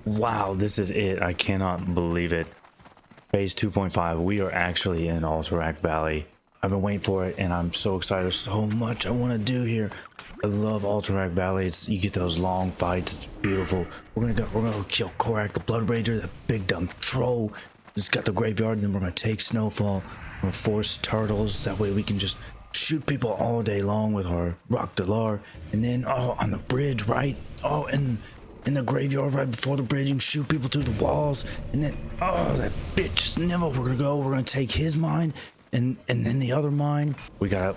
Wow, this is it. I cannot believe it. Phase 2.5. We are actually in Alterac Valley. I've been waiting for it, and I'm so excited. There's so much I want to do here. I love Alterac Valley. You get those long fights. It's beautiful. We're gonna go kill Korak, the Blood Rager, that big dumb troll. It's got the graveyard, and then we're gonna take Snowfall. We're gonna force turtles. That way we can just shoot people all day long with our Rock Delar. And then on the bridge, right? And in the graveyard right before the bridge, you can shoot people through the walls. And then that bitch Snivel, we're gonna take his mine. And then the other mine, we gotta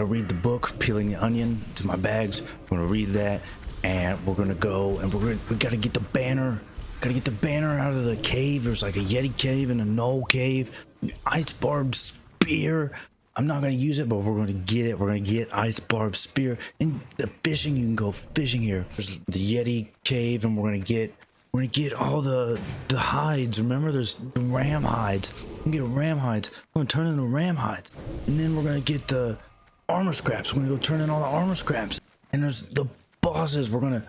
read the book, Peeling the Onion, to my bags. We're gonna read that, and we're gonna go, and we gotta get the banner. Gotta get the banner out of the cave. There's like a Yeti cave and a Knoll cave. Ice barbed spear. I'm not gonna use it, but we're gonna get it. We're gonna get Ice barbed spear. And the fishing, you can go fishing here. There's the Yeti cave, and we're gonna get all the hides. Remember, there's the ram hides. We're gonna get ram hides. We're gonna turn into ram hides, and then we're gonna get the armor scraps. We're gonna go turn in all the armor scraps. And there's the bosses. We're gonna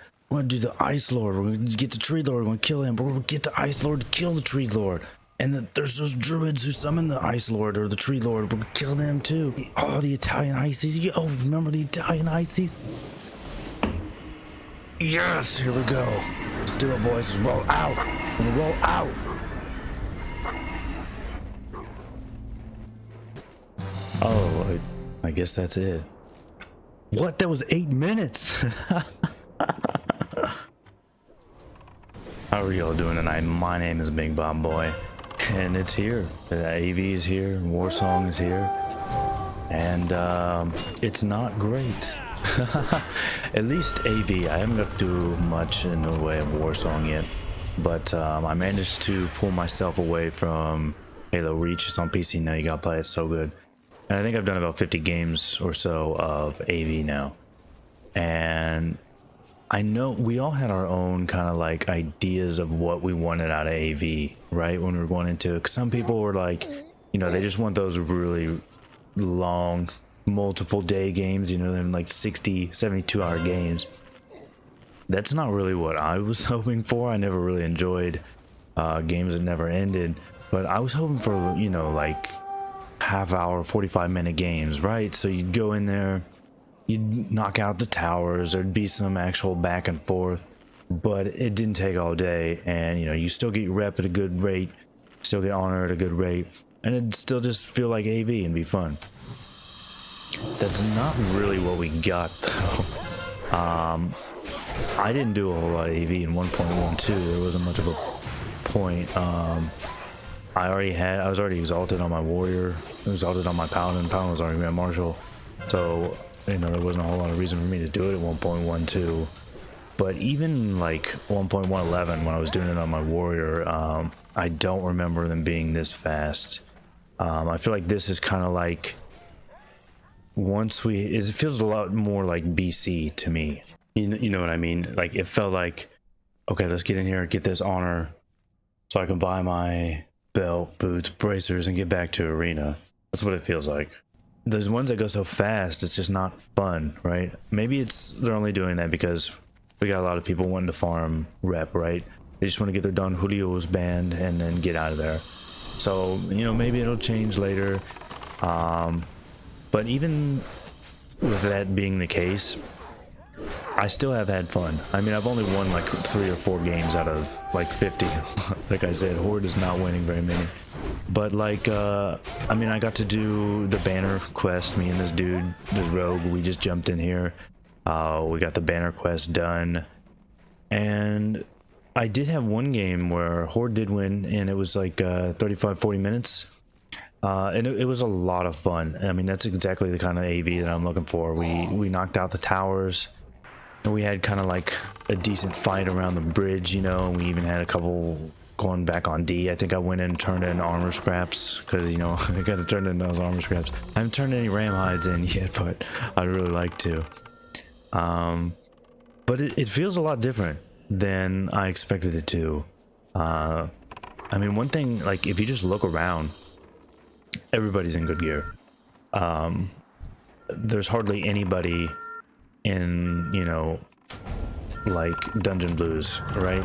do the Ice Lord. We're gonna get the Tree Lord. We're gonna kill him. We're gonna get the Ice Lord to kill the Tree Lord. And there's those druids who summon the Ice Lord or the Tree Lord. We're gonna kill them too. Oh, the Italian Ices. Yo, remember the Italian Ices? Yes, here we go. Let's do it, boys. Let's roll out. We're gonna roll out. Oh, I guess that's it. What? That was 8 minutes. How are y'all doing tonight? My name is Bigbobbedboi, and it's here. The AV is here. Warsong is here, and it's not great. At least AV. I haven't got to do much in the way of Warsong yet, but I managed to pull myself away from Halo Reach. It's on PC now. You gotta play it. It's so good. And I think I've done about 50 games or so of AV now, and I know we all had our own kind of like ideas of what we wanted out of AV, right? When we were going into it, 'cause some people were like, you know, they just want those really long, multiple day games, you know, them like 60, 72-hour games. That's not really what I was hoping for. I never really enjoyed games that never ended, but I was hoping for, you know, like half-hour, 45-minute games, right? So you'd go in there, you'd knock out the towers, there'd be some actual back and forth, but it didn't take all day, and you know, you still get your rep at a good rate, still get honor at a good rate, and it'd still just feel like AV and be fun. That's not really what we got though. I didn't do a whole lot of AV in 1.12. There wasn't much of a point. I was already exalted on my warrior, exalted on my paladin. Paladin was already Grand Marshal, so you know there wasn't a whole lot of reason for me to do it at 1.12. But even like 1.111, when I was doing it on my warrior, I don't remember them being this fast. I feel like this is kind of like it feels a lot more like BC to me. You know what I mean? Like it felt like, okay, let's get in here, get this honor, so I can buy my belt, boots, bracers, and get back to arena. That's what it feels like. There's ones that go so fast, it's just not fun, right? Maybe they're only doing that because we got a lot of people wanting to farm rep, right? They just want to get their Don Julio's band and then get out of there. So, you know, maybe it'll change later. But even with that being the case, I still have had fun. I mean, I've only won like 3 or 4 games out of like 50. Like I said, Horde is not winning very many. But like, I mean, I got to do the banner quest. Me and this dude, this rogue, we just jumped in here. We got the banner quest done. And I did have one game where Horde did win, and it was like 35, 40 minutes. And it was a lot of fun. I mean, that's exactly the kind of AV that I'm looking for. We knocked out the towers. And we had kind of like a decent fight around the bridge, you know. We even had a couple going back on D. I think I went in and turned in armor scraps because, you know, I got to turn in those armor scraps. I haven't turned any ram hides in yet, but I'd really like to. But it feels a lot different than I expected it to. I mean, one thing, like, if you just look around, everybody's in good gear. There's hardly anybody in, you know, like dungeon blues, right?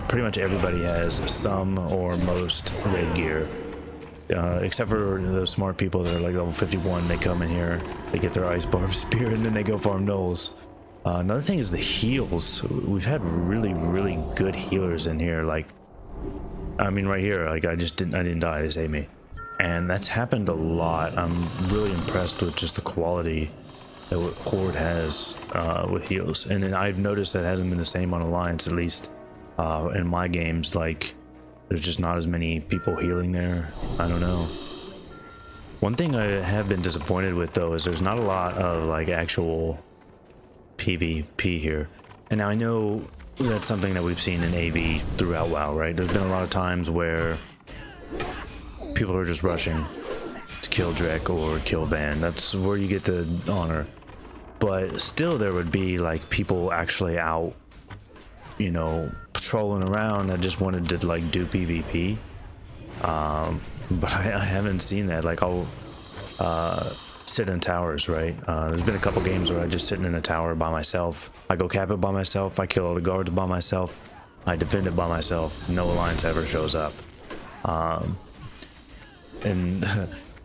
Pretty much everybody has some or most red gear. Except for those smart people that are like level 51, they come in here, they get their ice barb spear, and then they go farm gnolls. Another thing is the heals. We've had really good healers in here. Like, I mean, right here, like I didn't die. They saved me, and that's happened a lot. I'm really impressed with just the quality that Horde has with heals, and then I've noticed that hasn't been the same on Alliance, at least in my games. Like, there's just not as many people healing there. I don't know. One thing I have been disappointed with though is there's not a lot of like actual PvP here. And now I know that's something that we've seen in AV throughout WoW, right? There's been a lot of times where people are just rushing to kill Drek or kill Van. That's where you get the honor. But still there would be like people actually out, you know, patrolling around that just wanted to like do PvP. But I haven't seen that. Like, I'll sit in towers, right? There's been a couple games where I just sitting in a tower by myself. I go cap it by myself. I kill all the guards by myself. I defend it by myself. No alliance ever shows up. And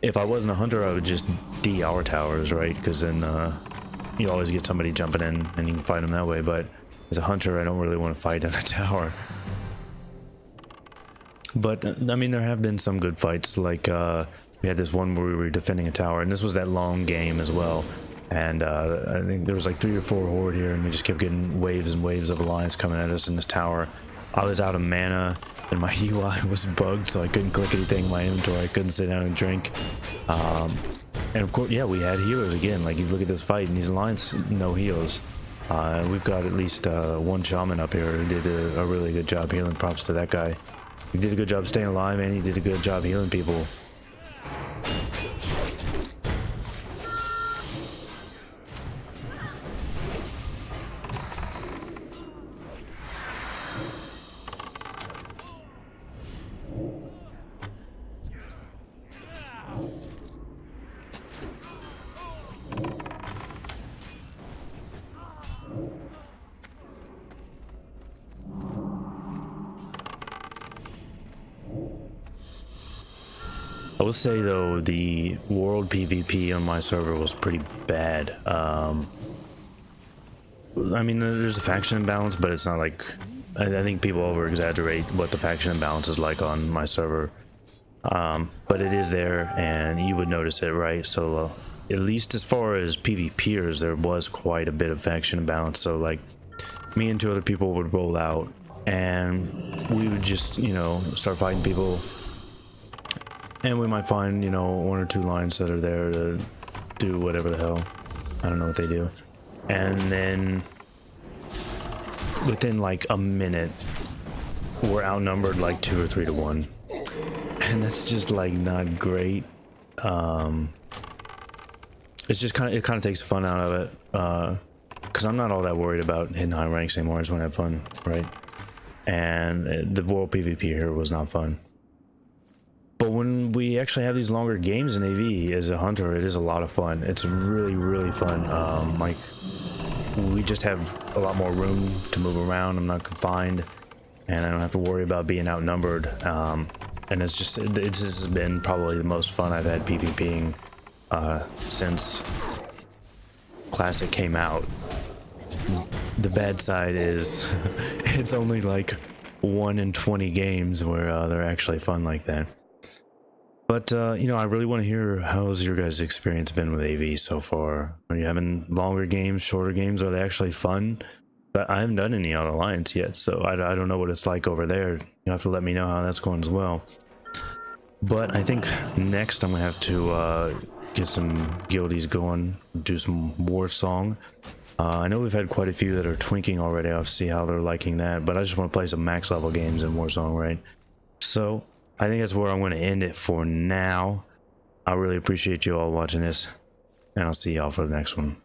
if I wasn't a hunter, I would just D our towers, right? Because then you always get somebody jumping in and you can fight them that way. But as a hunter, I don't really want to fight in a tower. But I mean, there have been some good fights. Like we had this one where we were defending a tower, and this was that long game as well. And I think there was like 3 or 4 Horde here, and we just kept getting waves and waves of alliance coming at us in this tower. I was out of mana, and my UI was bugged, so I couldn't click anything in my inventory. I couldn't sit down and drink. And of course, yeah, we had healers again. Like, you look at this fight, and these alliance no heals. We've got at least one shaman up here who did a really good job healing. Props to that guy. He did a good job staying alive, and he did a good job healing people. I will say though, the world PvP on my server was pretty bad. I mean, there's a faction imbalance, but it's not like, I think people over exaggerate what the faction imbalance is like on my server. But it is there, and you would notice it, right? So at least as far as PvPers, there was quite a bit of faction imbalance. So like, me and 2 other people would roll out, and we would just, you know, start fighting people. And we might find, you know, 1 or 2 lines that are there to do whatever the hell. I don't know what they do. And then within like a minute, we're outnumbered like 2 or 3 to 1. And that's just like not great. It's just it kind of takes the fun out of it. Because I'm not all that worried about hitting high ranks anymore. I just want to have fun, right? And the world PvP here was not fun. But when we actually have these longer games in AV as a hunter, it is a lot of fun. It's really fun. Like, we just have a lot more room to move around. I'm not confined, and I don't have to worry about being outnumbered. And it's just has been probably the most fun I've had PvPing since Classic came out. The bad side is it's only like 1 in 20 games where they're actually fun like that. But, you know, I really want to hear, how's your guys' experience been with AV so far? Are you having longer games, shorter games? Are they actually fun? But I haven't done any on Alliance yet, so I don't know what it's like over there. You'll have to let me know how that's going as well. But I think next I'm going to have to get some guildies going, do some war song. I know we've had quite a few that are twinking already. I'll see how they're liking that, but I just want to play some max level games in Warsong, right? So I think that's where I'm going to end it for now. I really appreciate you all watching this, and I'll see y'all for the next one.